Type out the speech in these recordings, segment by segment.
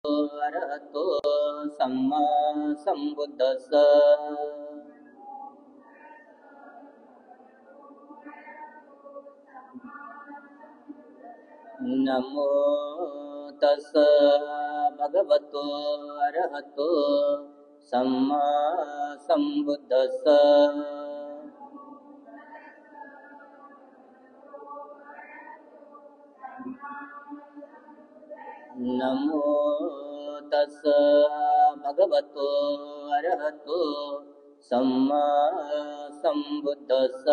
अरहतो सम्मा संबुद्धस्स नमो तस्स भगवतो अरहतो सम्मा संबुद्धस्स नमो तस्स भगवतो अरहतो सम्मा संबुद्धस्स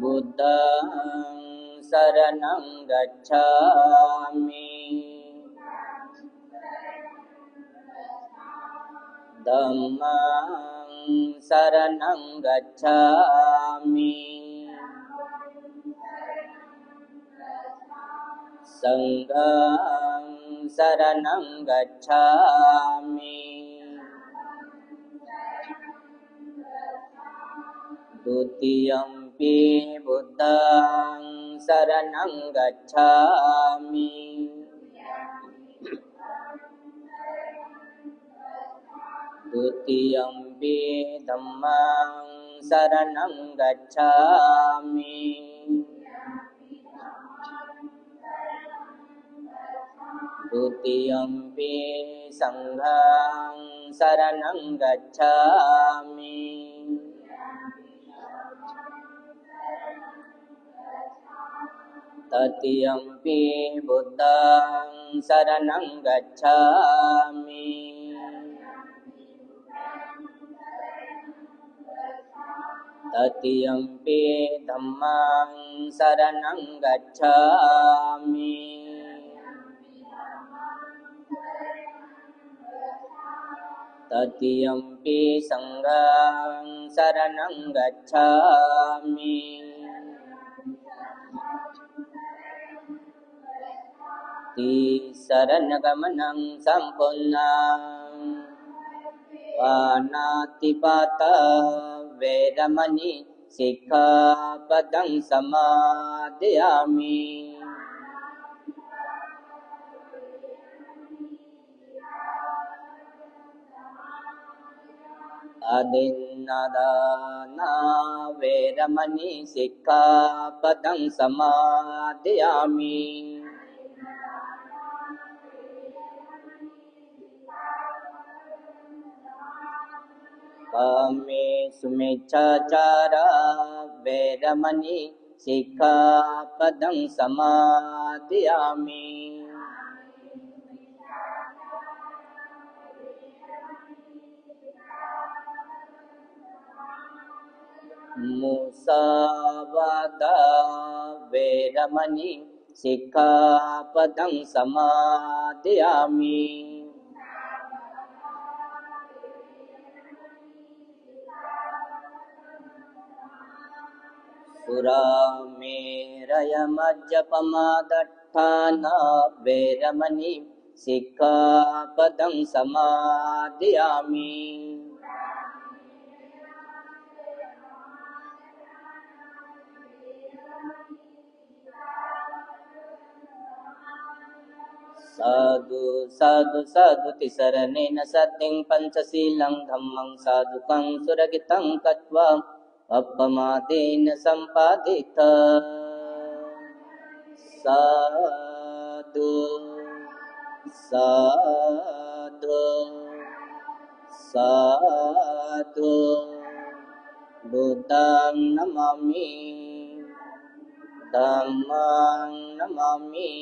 बुद्धं शरणं गच्छामि धम्मं शरणं गच्छामि संघं शरणं गच्छामि द्वितीयम्पि बुद्धं शरणं गच्छामि द्वितीयम्पि धम्मं शरणं गच्छामि द्वितीयम्पि संघं शरणं गच्छामि तृतीयम्पि बुद्धं शरणं गच्छामि तृतीयम्पि धम्मं शरणं गच्छामि तृतीयम्पि संघं शरणं गच्छामि शरणगमनं सम्पूर्णं पाणातिपाता वेरमणि सिक्खापदं समादयामि अदिन्नादाना वेरमणि सिक्खापदं समादयामि कामेषु मिच्छाचारा वेरमणि सिक्खापदं समादयामि मुसावादा वेरमणि सिक्खापदं समादयामि सुरामेरयमज्जपमादट्ठाना वेरमणि सिक्खापदं समादयामि साधु साधु साधुति शरणेन सतिं पंचशीलं धम्मं साधुकं सुरगितं कत्वा अपमादेन सम्पादित साधु साधु साधु बुद्धं नमामि धम्मं नमामि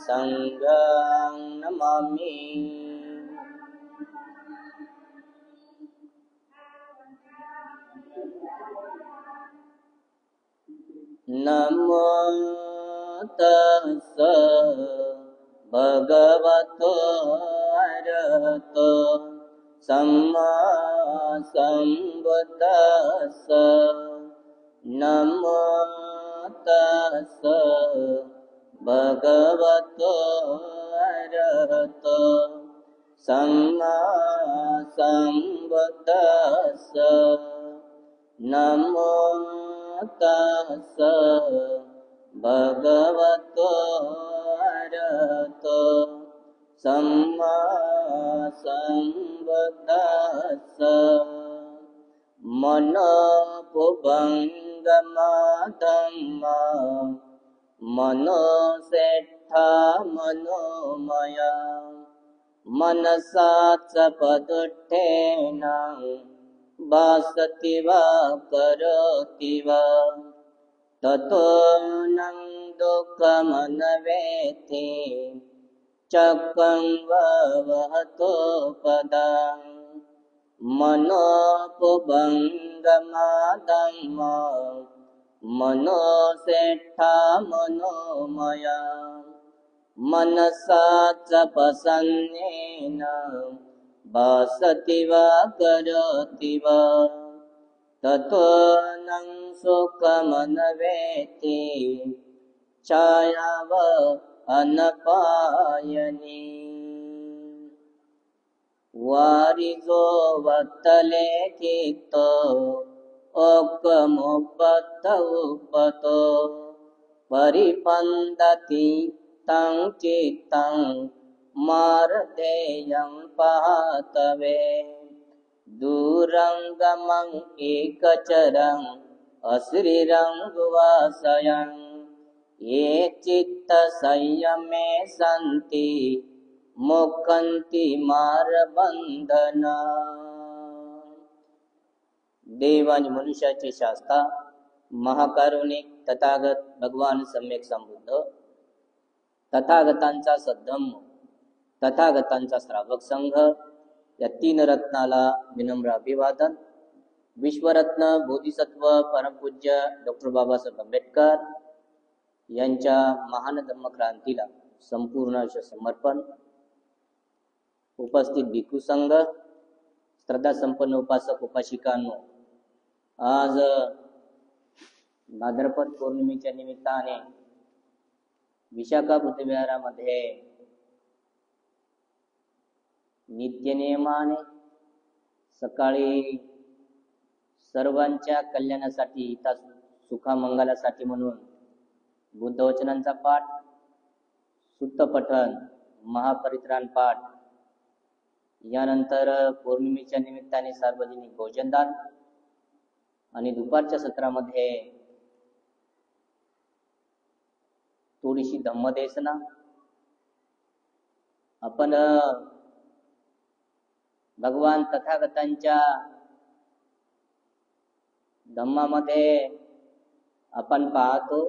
संघं नमामि नमो तस्स भगवतो अरहतो सम्मा संबुद्धस्स नमो तस्स भगवतो अरहतो सम्मा संबुद्धस्स नमो तस्स भगवतो अरहतो सम्मा सम्बुद्दस्स मनोपुभंगमा धम्मा मनोसेट्ठा मनोमया मनसा च पदुत्थेन भासति वा करोति वा ततो न दुःखमनवेति चक्रं वा वहतो पदं मनोपुभंगमा धम्मा मनोसेट्ठा मनोमया मनसा च प्रसन्नेन भासति वा करोति वा ततो न सुखमनवेति छायाव अनपायनी वारिजो वत्तले चित्तो ओक्कमुपत्त उपतो परिपन्दति तं चित्तं मारतेयं पातवे दूरंगमं एकचरं अश्रीरं गुवासयं ये चित्त संयमे सन्ति मुक्खन्ति मारबंधना। देव आणि मनुष्याचे शास्ता महाकारुणिक तथागत भगवान सम्यक संबुद्ध तथागतांचा सद्धम्म तथागतांचा श्रावक संघ या तीन रत्नाला विनम्र अभिवादन। विश्वरत्न बोधिसत्व परमपूज्य डॉक्टर बाबासाहेब आंबेडकर यांच्या महान धम्मक्रांतीला संपूर्ण समर्पण। उपस्थित भिक्खू संघ, श्रद्धा संपन्न उपासक उपासिकांनो, आज भाद्रपद पौर्णिमेच्या निमित्ताने विशाखा बुद्धविहारामध्ये नित्यनियमाने सकाळी सर्वांच्या कल्याणासाठी हिता सुखामंगलासाठी म्हणून बुद्धवचनांचा पाठ, सुत्त पठण, महापरित्राण पाठ, यानंतर पौर्णिमेच्या निमित्ताने सार्वजनिक भोजनदान आणि दुपारच्या सत्रामध्ये थोडीशी धम्मदेशना। आपण भगवान तथागतांच्या धम्मामध्ये आपण पाहतो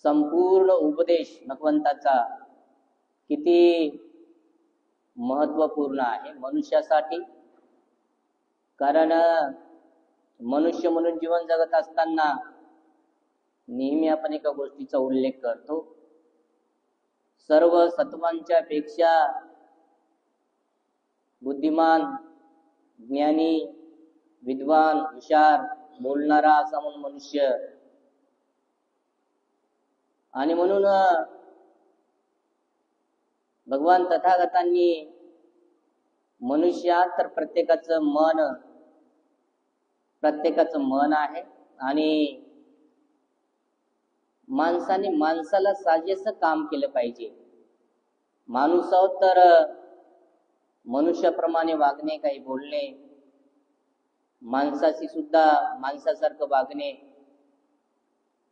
संपूर्ण उपदेश भगवंताचा किती महत्वपूर्ण आहे मनुष्यासाठी। कारण मनुष्य म्हणून जीवन जगत असताना नेहमी आपण एका गोष्टीचा उल्लेख करतो, सर्व सत्वांच्या पेक्षा बुद्धिमान, ज्ञानी, विद्वान, हुशार, बोलणारा असा म्हणून मनुष्य। आणि म्हणून भगवान तथागतांनी मनुष्यात तर प्रत्येकाचं मन आहे आणि माणसाने माणसाला साजेसं काम केलं पाहिजे। माणूस आहोत तर मनुष्याप्रमाणे वागणे, काही बोलणे, माणसाशी सुद्धा माणसासारखं वागणे।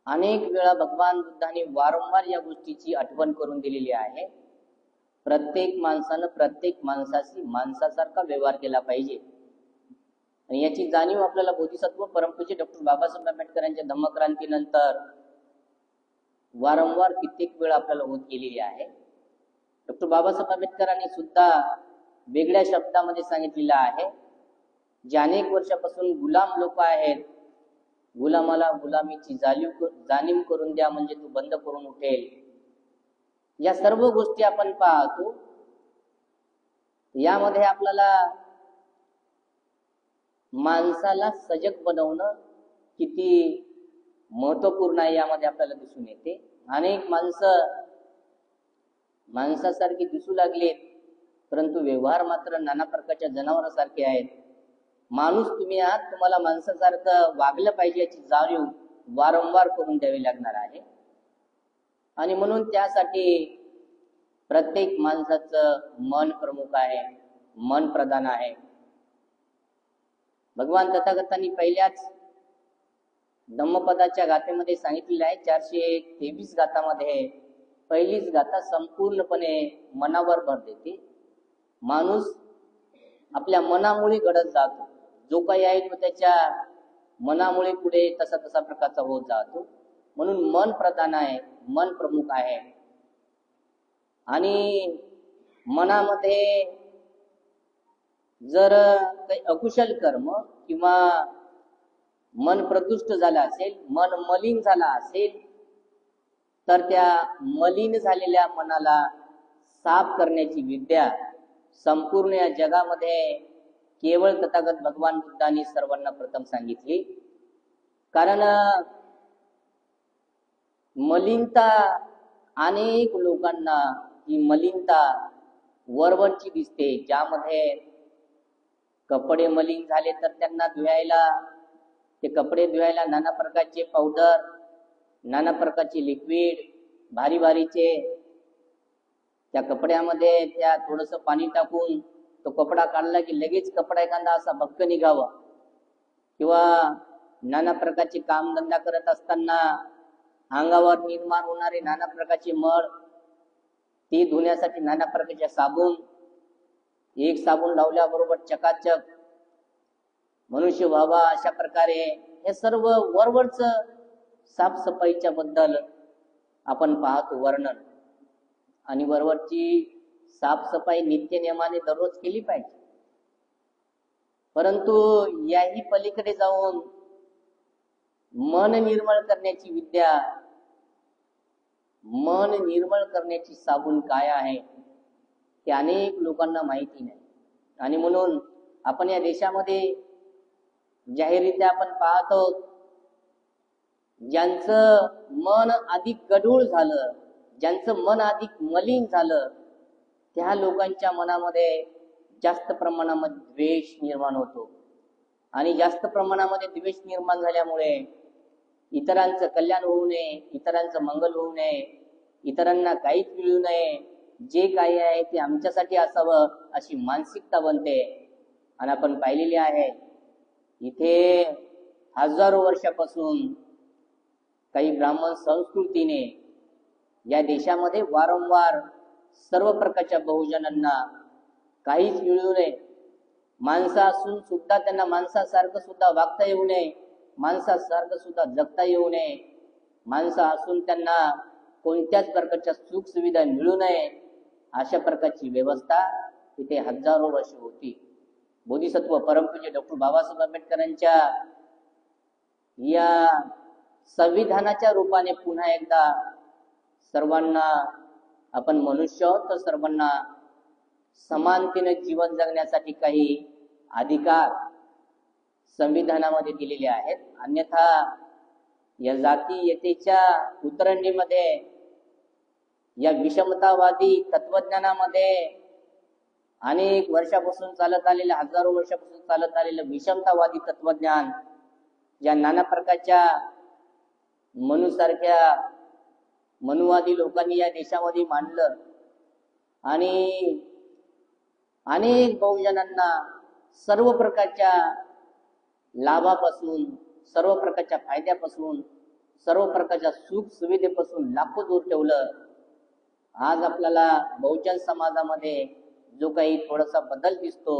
अनेक वेळा भगवान बुद्धांनी वारंवार या गोष्टीची आठवण करून दिलेली आहे। प्रत्येक माणसानं प्रत्येक माणसाशी माणसासारखा व्यवहार केला पाहिजे आणि याची जाणीव आपल्याला बोधिसत्व परमपूज्य डॉक्टर बाबासाहेब आंबेडकर यांच्या धम्मक्रांतीनंतर वारंवार कित्येक वेळा आपल्याला होत गेलेली आहे। डॉक्टर बाबासाहेब आंबेडकरांनी सुद्धा वेगळ्या शब्दामध्ये सांगितलेलं आहे, जे अनेक वर्षापासून गुलाम लोक आहेत, गुलामाला गुलामीची जाणीव करून द्या म्हणजे तू बंद करून उठेल। या सर्व गोष्टी आपण पाहतो, यामध्ये आपल्याला माणसाला सजग बनवणं किती महत्वपूर्ण आहे यामध्ये आपल्याला दिसून येते। अनेक माणसासारखी दिसू लागलेत, परंतु व्यवहार मात्र नाना प्रकारच्या जनावरांसारखे आहेत। माणूस तुम्ही आहात, तुम्हाला माणसासारखं वागलं पाहिजे याची जाणीव वारंवार करून द्यावी लागणार आहे. आणि म्हणून त्यासाठी प्रत्येक माणसाचं मन प्रमुख आहे, मन प्रधान आहे. भगवान तथागतांनी पहिल्याच धम्मपदाच्या गाथेमध्ये सांगितलेलं आहे, 423 गाथामध्ये पहिलीच गाथा संपूर्णपणे मनावर भर देते. माणूस आपल्या मनामुळे घडत जातो, जो काही आहे तो त्याच्या मनामुळे पुढे तसा तसा प्रकारचा होत जातो. म्हणून मन प्रधान आहे, मन प्रमुख आहे. आणि मनामध्ये जर काही अकुशल कर्म किंवा मन प्रदुष्ट झालं असेल, मन मलिन झाला असेल, तर त्या मलिन झालेल्या मनाला साफ करण्याची विद्या संपूर्ण या जगामध्ये केवळ तथागत भगवान बुद्धांनी सर्वांना प्रथम सांगितली. कारण मलिनता अनेक लोकांना ही मलिनता वरवरची दिसते, ज्यामध्ये कपडे मलिन झाले तर त्यांना धुवायला, ते कपडे धुवायला नाना प्रकारचे पावडर, नाना प्रकारचे लिक्विड, भारी भारीचे त्या कपड्यामध्ये त्या थोडस पाणी टाकून तो कपडा काढला की लगेच कपडा एखादा असा भक्क निघावा. किंवा नाना प्रकारचे कामधंदा करत असताना अंगावर निर्माण होणारे नाना प्रकारचे मळ, ती धुण्यासाठी नाना प्रकारचे साबण, एक साबण लावल्याबरोबर चकाचक मनुष्य व्हावा, अशा प्रकारे हे सर्व वरवरच साफसफाईच्या बद्दल आपण पाहतो वर्णन. आणि वरवरची साफसफाई नित्य नियमाने दररोज केली पाहिजे. परंतु याही पलीकडे जाऊन मन निर्मळ करण्याची विद्या, मन निर्मळ करण्याची साबून काय आहे ते अनेक लोकांना माहिती नाही. आणि म्हणून आपण या देशामध्ये जाहीररित्या आपण पाहतो, ज्यांचं मन अधिक गढूळ झालं, ज्यांचं मन अधिक मलिन झालं, त्या लोकांच्या मनामध्ये जास्त प्रमाणामध्ये द्वेष निर्माण होतो. आणि जास्त प्रमाणामध्ये द्वेष निर्माण झाल्यामुळे इतरांचं कल्याण होऊ नये, इतरांचं मंगल होऊ नये, इतरांना काहीच मिळू नये, जे काही आहे ते आमच्यासाठी असावं अशी मानसिकता बनते. आणि आपण पाहिलेली आहे, इथे हजारो वर्षापासून काही ब्राह्मण संस्कृतीने या देशामध्ये वारंवार सर्व प्रकारच्या बहुजनांना काहीच मिळू नये, माणसं असून सुद्धा त्यांना माणसासारखं सुद्धा वागता येऊ नये, माणसासारखं सुद्धा जगता येऊ नये, माणसं असून त्यांना कोणत्याच प्रकारच्या सुख सुविधा मिळू नये, अशा प्रकारची व्यवस्था तिथे हजारो वर्ष होती. बोधिसत्व परमपूज्य डॉक्टर बाबासाहेब आंबेडकरांच्या या संविधानाच्या रूपाने पुन्हा एकदा सर्वांना, आपण मनुष्य आहोत तर सर्वांना समानतेने जीवन जगण्यासाठी काही अधिकार संविधानामध्ये दिलेले आहेत. अन्यथा या जातीयतेच्या उतरंडीमध्ये, या विषमतावादी तत्वज्ञानामध्ये अनेक वर्षापासून चालत आलेलं, हजारो वर्षापासून चालत आलेलं विषमतावादी तत्वज्ञान, ज्या नाना प्रकारच्या मनुसारख्या मनुवादी लोकांनी या देशामध्ये मांडलं आणि अनेक बहुजनांना सर्व प्रकारच्या लाभापासून, सर्व प्रकारच्या फायद्यापासून, सर्व प्रकारच्या सुख सुविधेपासून लाखो दूर ठेवलं. आज आपल्याला बहुजन समाजामध्ये जो काही थोडासा बदल दिसतो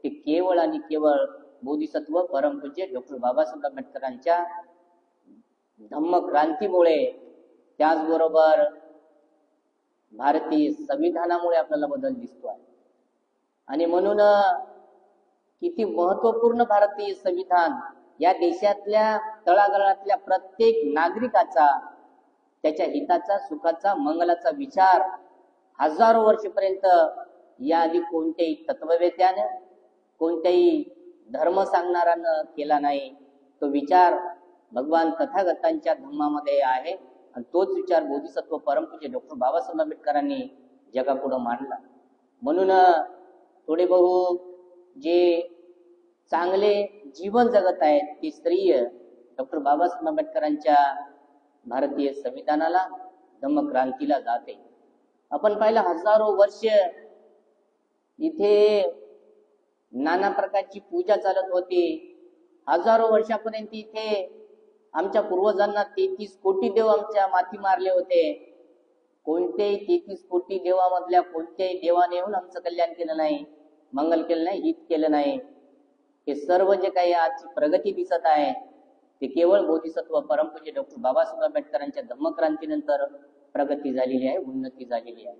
ते केवळ आणि केवळ बोधिसत्व परमपूज्य डॉक्टर बाबासाहेब आंबेडकरांच्या धम्म क्रांतीमुळे, त्याचबरोबर भारतीय संविधानामुळे आपल्याला बदल दिसतो आहे. आणि म्हणून किती महत्वपूर्ण भारतीय संविधान या देशातल्या तळागाळातल्या प्रत्येक नागरिकाचा, त्याच्या हिताचा, सुखाचा, मंगलाचा विचार हजारो वर्षपर्यंत याआधी कोणत्याही तत्ववेत्यानं, कोणत्याही धर्म सांगणारानं केला नाही. तो विचार भगवान तथागतांच्या धम्मामध्ये आहे आणि तोच विचार बोधिसत्व परमपूज्य डॉक्टर बाबासाहेब आंबेडकरांनी जगापुढे मांडला. म्हणून थोडे बहु जे चांगले जीवन जगत आहेत ती श्रेय डॉक्टर बाबासाहेब आंबेडकरांच्या भारतीय संविधानाला, धम्मक्रांतीला जाते. आपण पाहिलं हजारो वर्ष इथे नाना प्रकारची पूजा चालत होती. हजारो वर्षापर्यंत इथे आमच्या पूर्वजांना 33 कोटी देव आमच्या माथी मारले होते. कोणत्याही 33 कोटी देवामधल्या कोणत्याही देवाने येऊन आमचं कल्याण केलं नाही, मंगल केलं नाही, हित केलं नाही. हे सर्व जे काही आजची प्रगती दिसत आहे ते केवळ बोधिसत्व परमपूज्य डॉक्टर बाबासाहेब आंबेडकरांच्या धम्मक्रांतीनंतर प्रगती झालेली आहे, उन्नती झालेली आहे.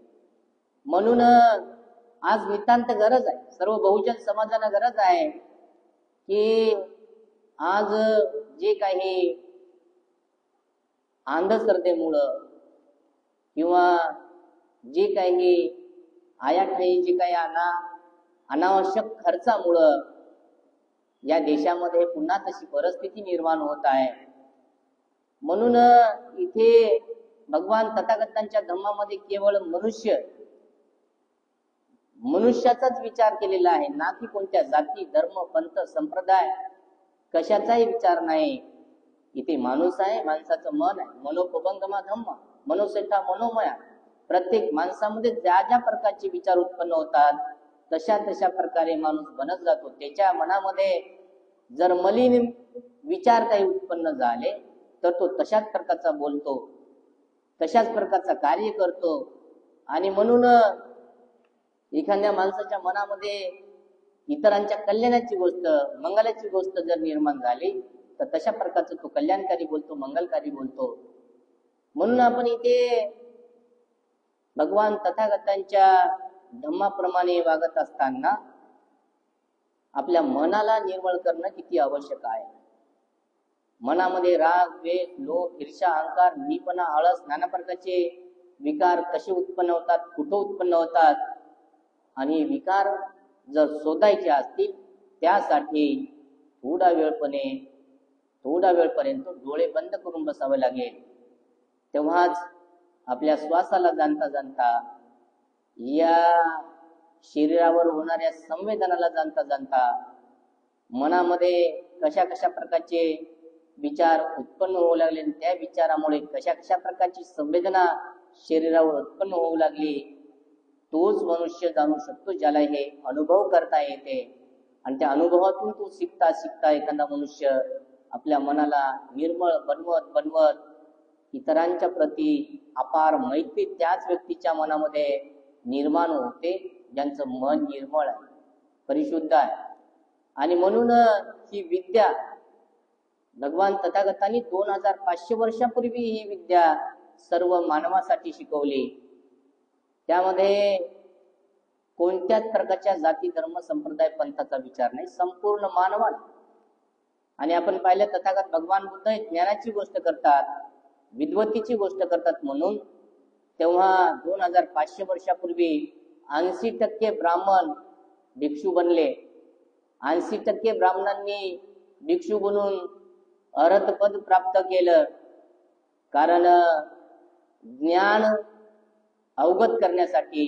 म्हणून आज नितांत गरज आहे, सर्व बहुजन समाजाला गरज आहे की आज जे काही अंधश्रद्धेमुळं किंवा जे काही आयाठाई जे काही अनावश्यक खर्चामुळं या देशामध्ये पुन्हा तशी परिस्थिती निर्माण होत आहे. म्हणून इथे भगवान तथागतांच्या धम्मामध्ये केवळ मनुष्याचाच विचार केलेला आहे, ना की कोणत्या जाती, धर्म, पंथ, संप्रदाय कशाचाही विचार नाही. इथे माणूस आहे, माणसाचं मन आहे. मनोपबंगमा धम्म, मनोसेठा मनोमया. प्रत्येक माणसामध्ये ज्या ज्या प्रकारचे विचार उत्पन्न होतात तशा तशा प्रकारे माणूस बनत जातो. त्याच्या मनामध्ये जर मलिन विचार काही उत्पन्न झाले तर तो तशाच प्रकारचा बोलतो, तशाच प्रकारचा कार्य करतो. आणि म्हणून एखाद्या माणसाच्या मनामध्ये इतरांच्या कल्याणाची गोष्ट, मंगलाची गोष्ट जर निर्माण झाली तर तशा प्रकारचा तो कल्याणकारी बोलतो, मंगलकारी बोलतो. म्हणून आपण इथे भगवान तथागतांच्या धम्माप्रमाणे वागत असताना आपल्या मनाला निर्मळ करणं किती आवश्यक आहे. मनामध्ये राग, द्वेष, लोभ, ईर्ष्या, अहंकार, मीपणा, आळस, नाना प्रकारचे विकार कसे उत्पन्न होतात, कुठं उत्पन्न होतात, आणि विकार जर शोधायचे असतील त्यासाठी थोडा वेळपर्यंत डोळे बंद करून बसावे लागेल. तेव्हाच आपल्या श्वासाला जाणता जाणता, या शरीरावर होणाऱ्या संवेदनाला जाणता जाणता, मनामध्ये कशा कशा प्रकारचे विचार उत्पन्न होऊ लागले, त्या विचारामुळे कशा कशा प्रकारची संवेदना शरीरावर उत्पन्न होऊ लागली, तोच मनुष्य जाणू शकतो ज्याला हे अनुभव करता येते. आणि त्या अनुभवातून तो शिकता शिकता एखादा मनुष्य आपल्या मनाला निर्मळ बनवत इतरांच्या प्रती अपार मैत्री त्याच व्यक्तीच्या मनामध्ये निर्माण होते ज्यांचं मन निर्मळ आहे, परिशुद्ध आहे. आणि म्हणून ही विद्या भगवान तथागतांनी 2500 वर्षापूर्वी ही विद्या सर्व मानवासाठी शिकवली. त्यामध्ये कोणत्याच प्रकारच्या जाती, धर्म, संप्रदाय, पंथाचा विचार नाही, संपूर्ण मानवाला. आणि आपण पाहिलं तथागत भगवान बुद्ध ज्ञानाची गोष्ट करतात, विद्वत्तेची गोष्ट करतात. म्हणून तेव्हा 2500 वर्षापूर्वी 80% ब्राह्मण भिक्षू बनले. 80% ब्राह्मणांनी भिक्षू बनून अरहत प्राप्त केलं. कारण ज्ञान अवगत करण्यासाठी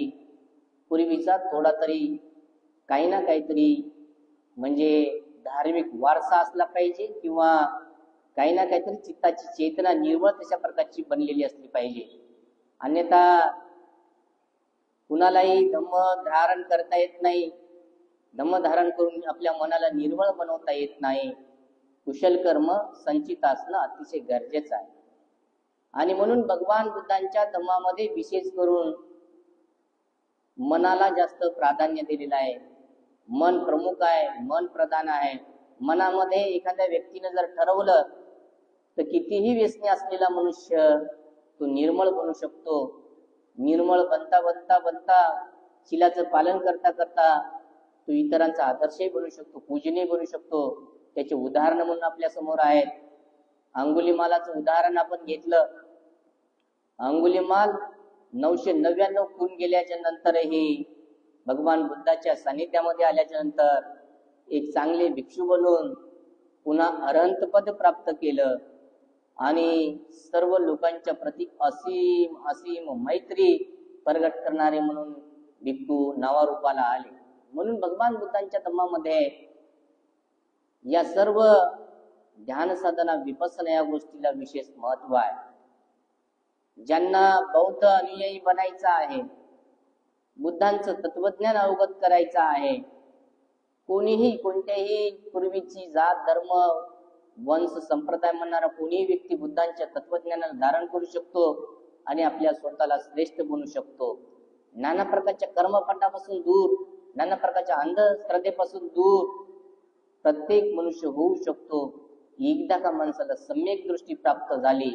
पूर्वीचा थोडा तरी काही ना काहीतरी म्हणजे धार्मिक वारसा असला पाहिजे, किंवा काही ना काहीतरी चित्ताची चेतना निर्मळ तशा प्रकारची बनलेली असली पाहिजे. अन्यथा कुणालाही धम्म धारण करता येत नाही, धम्म धारण करून आपल्या मनाला निर्मळ बनवता येत नाही. कुशल कर्म संचित असणं अतिशय गरजेचं आहे. आणि म्हणून भगवान बुद्धांच्या धम्मामध्ये विशेष करून मनाला जास्त प्राधान्य दिलेलं आहे. मन प्रमुख आहे, मन प्रधान आहे. मनामध्ये एखाद्या व्यक्तीने जर ठरवलं तर कितीही व्यसनी असलेला मनुष्य तो निर्मळ बनू शकतो. निर्मळ बनता शिलाचं पालन करता तो इतरांचा आदर्शही बनू शकतो, पूजनीय बनू शकतो. त्याचे उदाहरण म्हणून आपल्या समोर आहेत. अंगुलीमालाचं उदाहरण आपण घेतलं. अंगुलीमाल 999 खून गेल्याच्या नंतरही भगवान बुद्धाच्या सानिध्यामध्ये आल्याच्या नंतर एक चांगले भिक्षू बनून पुन्हा अरहंत पद प्राप्त केलं. आणि सर्व लोकांच्या प्रती असीम मैत्री प्रगट करणारे म्हणून भिक्खू नावारूपाला आले. म्हणून भगवान बुद्धांच्या धम्मामध्ये या सर्व ध्यान साधना विपස්සना या गोष्टीला विशेष महत्व आहे. ज्यांना बौद्ध अनुयायी बनायचं आहे, बुद्धांचं तत्वज्ञान अवगत करायचं आहे, कोणीही कोणत्याही पूर्वीची जात धर्म वंश संप्रदाय म्हणणारा कोणीही व्यक्ती बुद्धांच्या तत्वज्ञानाला धारण करू शकतो आणि आपल्या स्वतःला श्रेष्ठ बनू शकतो. नाना प्रकारच्या कर्मपटापासून दूर, नाना प्रकारच्या अंधश्रद्धेपासून दूर प्रत्येक मनुष्य होऊ शकतो. एकदा का माणसाला सम्यक दृष्टी प्राप्त झाली,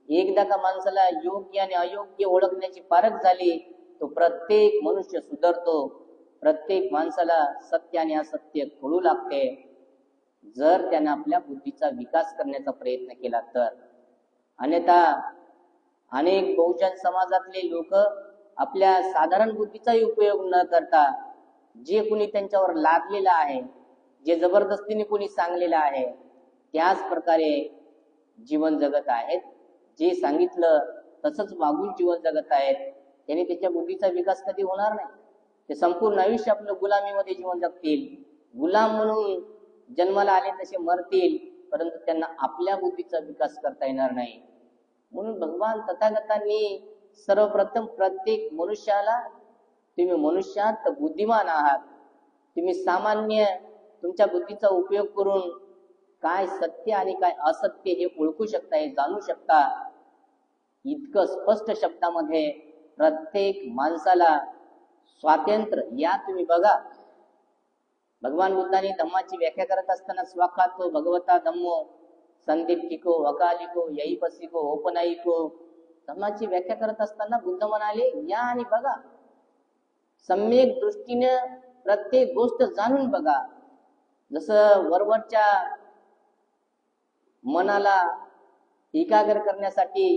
एकदा का माणसाला योग्य आणि अयोग्य ओळखण्याची पारख झाली, तो प्रत्येक मनुष्य सुधारतो. प्रत्येक माणसाला सत्य आणि असत्य कळू लागते, जर त्याने आपल्या बुद्धीचा विकास करण्याचा प्रयत्न केला तर. अन्यथा अनेक बहुजन समाजातले लोक आपल्या साधारण बुद्धीचाही उपयोग न करता, जे कुणी त्यांच्यावर लादलेलं आहे, जे जबरदस्तीने कुणी सांगलेलं आहे, त्याच प्रकारे जीवन जगत आहेत. जे सांगितलं तसंच वागून जीवन जगत आहेत. त्याने त्याच्या बुद्धीचा विकास कधी होणार नाही. ते संपूर्ण आयुष्य आपलं गुलामीमध्ये जीवन जगतील. गुलाम म्हणून जन्माला आले तसे मरतील, परंतु त्यांना आपल्या बुद्धीचा विकास करता येणार नाही. म्हणून भगवान तथागतांनी सर्वप्रथम प्रत्येक मनुष्याला, तुम्ही मनुष्यात बुद्धिमान आहात, तुम्ही सामान्य तुमच्या बुद्धीचा उपयोग करून काय सत्य आणि काय असत्य हे ओळखू शकता, हे जाणू शकता. इतकं स्पष्ट शब्दामध्ये प्रत्येक माणसाला स्वातंत्र्य, या तुम्ही बघा. भगवान बुद्धांनी धम्माची व्याख्या करत असताना स्वाखातो भगवता धम्मो संदीप्तिको अकालिको यईपसिको ओपनाईको, धम्माची व्याख्या करत असताना बुद्ध म्हणाले, या आणि बघा, सम्यक दृष्टीने प्रत्येक गोष्ट जाणून बघा. जसं वरवरच्या मनाला एकाग्र करण्यासाठी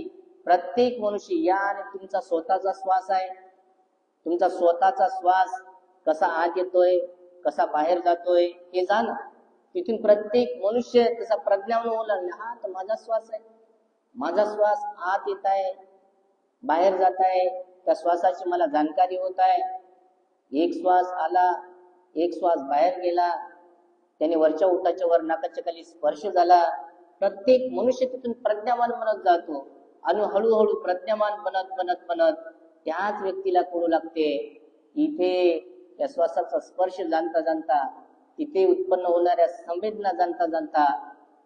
प्रत्येक मनुष्य या आणि तुमचा स्वतःचा श्वास आहे, तुमचा स्वतःचा श्वास कसा आत येतोय, कसा बाहेर जातोय हे जाणा. तिथून प्रत्येक मनुष्य तसा प्रज्ञावून बोलला, हा तर माझा श्वास आहे, माझा श्वास आत येत आहे, बाहेर जात आहे, त्या श्वासाची मला जाणकारी होत आहे. एक श्वास आला, एक श्वास बाहेर गेला, त्याने वरच्या ओठाच्या वर नाकाच्या खाली स्पर्श झाला. प्रत्येक मनुष्य तिथून प्रज्ञावान बनत जातो आणि हळूहळू प्रज्ञावान बनत बनत बनत त्याच व्यक्तीला कळू लागते, इथे या श्वासाचा स्पर्श जाणता जाणता, तिथे उत्पन्न होणाऱ्या संवेदना जाणता जाणता,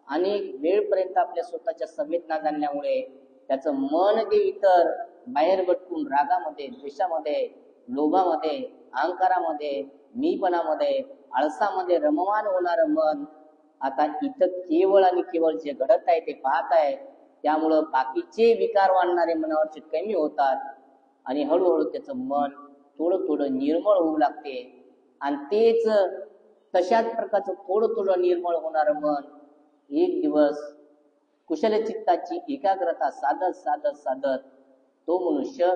अनेक वेळपर्यंत आपल्या स्वतःच्या संवेदना जाणल्यामुळे त्याचं मन जे इतर बाहेर भटकून रागामध्ये, द्वेषामध्ये, लोभामध्ये, अहंकारामध्ये, मीपणामध्ये, आळसामध्ये रममाण होणारं मन आता इथं केवळ आणि केवळ जे घडत आहे ते पाहत आहे. त्यामुळं बाकीचे विकार वाढणारे मनावरचे कमी होतात आणि हळूहळू त्याचं मन थोडं थोडं निर्मळ होऊ लागते. आणि तेच तशाच प्रकारचं थोडं थोडं निर्मळ होणारं मन एक दिवस कुशल चित्ताची एकाग्रता साधत साधत साधत तो मनुष्य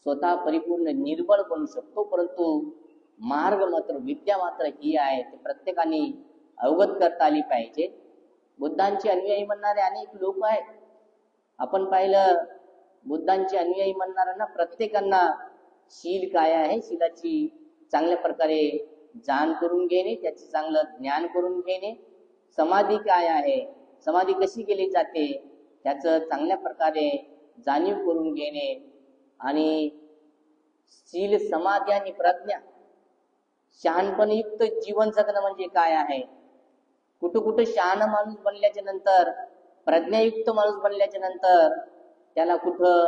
स्वतः परिपूर्ण निर्मळ बनू शकतो. परंतु मार्ग मात्र, विद्या मात्र ही आहे, ते प्रत्येकाने अवगत करता आली पाहिजे. बुद्धांचे अनुयायी म्हणणारे अनेक लोक आहेत. आपण पाहिलं, बुद्धांचे अनुयायी म्हणणाऱ्यांना प्रत्येकांना शील काय आहे, शीलाची चांगल्या प्रकारे जाण करून घेणे, त्याचे चांगलं ज्ञान करून घेणे. समाधी काय आहे, समाधी कशी केली जाते, त्याचं चांगल्या प्रकारे जाणीव करून घेणे. आणि शील, समाधी आणि प्रज्ञा, शहाणपणयुक्त जीवन जगणं म्हणजे काय आहे. कुठं कुठं शहाण माणूस बनल्याच्या नंतर, प्रज्ञायुक्त माणूस बनल्याच्या नंतर त्याला कुठं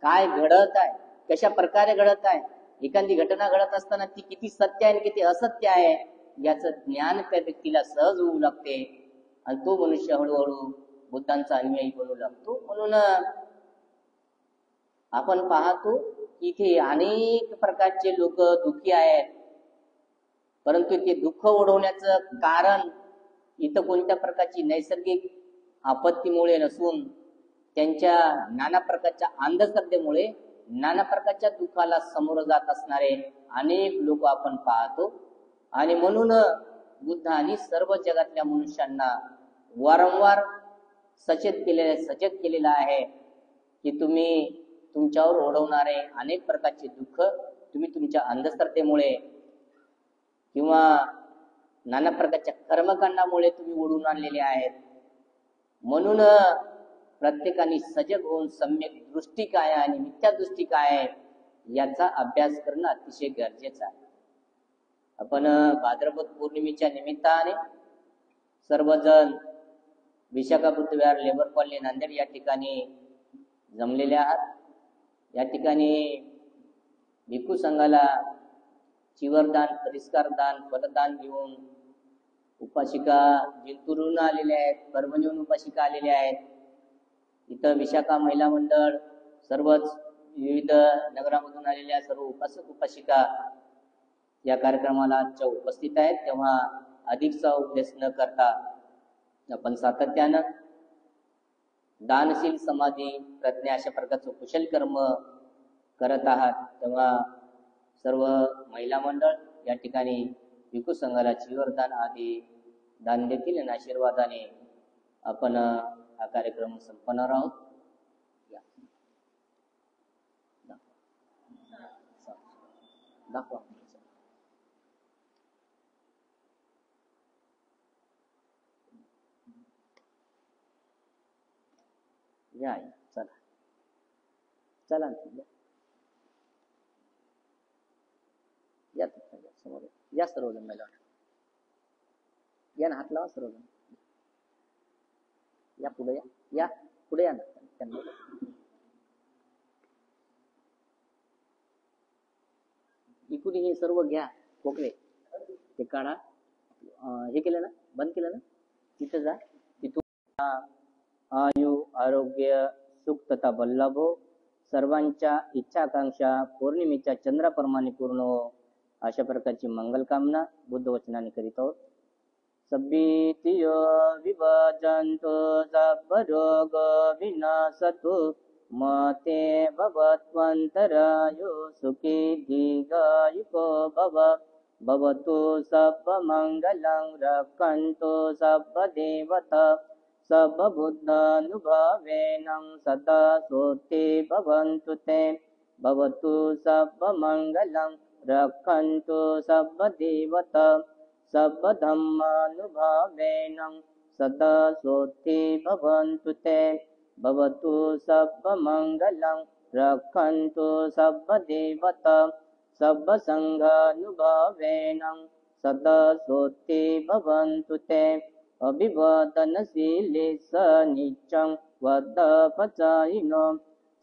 काय घडत आहे, कशा प्रकारे घडत आहे, एखादी घटना घडत असताना ती किती सत्य आहे आणि किती असत्य आहे याचं ज्ञान त्या व्यक्तीला सहज होऊ लागते आणि तो मनुष्य हळूहळू बुद्धांचा अनुयायी बनू लागतो. म्हणून आपण पाहतो इथे अनेक प्रकारचे लोक दुःखी आहेत, परंतु ते दुःख ओढवण्याचं कारण इथं कोणत्या प्रकारची नैसर्गिक आपत्तीमुळे नसून त्यांच्या नाना प्रकारच्या अंधश्रद्धेमुळे नाना प्रकारच्या दुःखाला समोर जात असणारे अनेक लोक आपण पाहतो. आणि म्हणून बुद्धांनी सर्व जगातल्या मनुष्यांना वारंवार सचेत केलेलं आहे की तुम्ही तुमच्यावर ओढवणारे अनेक प्रकारचे दुःख तुम्ही तुमच्या अंधश्रद्धेमुळे किंवा नाना प्रकारच्या कर्मकांडामुळे तुम्ही ओढून आणलेले आहेत. म्हणून प्रत्येकाने सजग होऊन सम्यक दृष्टी काय आहे आणि मिथ्या दृष्टी काय आहे याचा अभ्यास करणं अतिशय गरजेचं आहे. आपण भाद्रपद पौर्णिमेच्या निमित्ताने सर्वजण विशाखा बुद्धविहार लेबर कॉलनी नांदेड या ठिकाणी जमलेले आहात. या ठिकाणी भिक्खू संघाला चिवरदान, परिष्कारदान, फलदान घेऊन उपासिका जिंतूरहून आलेल्या आहेत, परभणीहून उपासिका आलेल्या आहेत. इथं विशाखा महिला मंडळ, सर्वच विविध नगरामधून आलेल्या सर्व उपासक उपासिका या कार्यक्रमाला आजच्या उपस्थित आहेत. तेव्हा अधिकचा उपदेश न करता आपण सातत्यानं दानशील समाधी प्रज्ञा अशा प्रकारचं कुशल कर्म करत आहात. तेव्हा सर्व महिला मंडळ या ठिकाणी भिक्खू संघाला चिवरदान आदी दान देतील आणि आशीर्वादाने आपण हा कार्यक्रम संपवणार आहोत. दाखवा. या चला चला या समोर या सर्वजण महिला या ना, हात लावा सर्वजण. या पुढे या पुढे या ना. त्यांना इकडे हे सर्व घ्या खोकले ते काढा. हे केलं ना, बंद केलं ना, तिथं जा. तिथून आयु आरोग्य सुख तथा बल्लभो सर्वांच्या इच्छा आकांक्षा पौर्णिमेच्या चंद्राप्रमाणे पूर्ण हो अशा प्रकारची मंगल कामना बुद्ध वचनाने करीत आहोत. सब्बीतियो विभजन्तु सब्बरोग विनाशतु मते भवत्वन्तरायो सुखी दीर्घायुको भव भवतु सब्बमङ्गलं रक्षन्तु सब्बदेवता सब्बबुद्धानुभावेन सदा सोते भवन्तु ते भवतु सब्बमङ्गलं रक्षन्तु सब्बदेवता सब्बधम्मानुभावेन सदा सोते भवन्तु ते भवतु सब्बमङ्गलं रक्षन्तु सब्बदेवता सब्बसङ्घानुभावेन सदा सोते भवन्तु ते अभिवादनशीले स नित्यं वद्दपचायिनो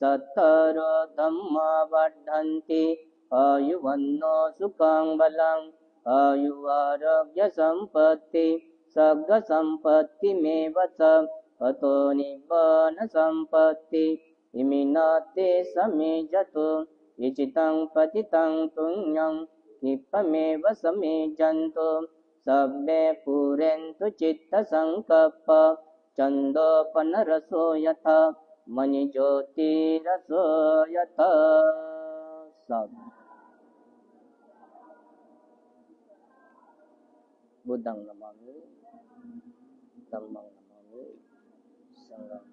चत्तरो धम्मा वर्धन्ति आयुवन्नो सुखं बलं आयुरारोग्य संपत्ति सर्ग संपत्तिमेव च अतो निब्बान संपत्ति इमिनाते समेजतु इचितं पतितं पुण्यं क्षिप्रमेव समेजन्तु सब्बे पूरन्तु चित्तसङ्कल्प छन्दोपनरसो यथा मणिज्योतिरसो यथा. बुद्धं नमामि, धम्मं नमामि, संघं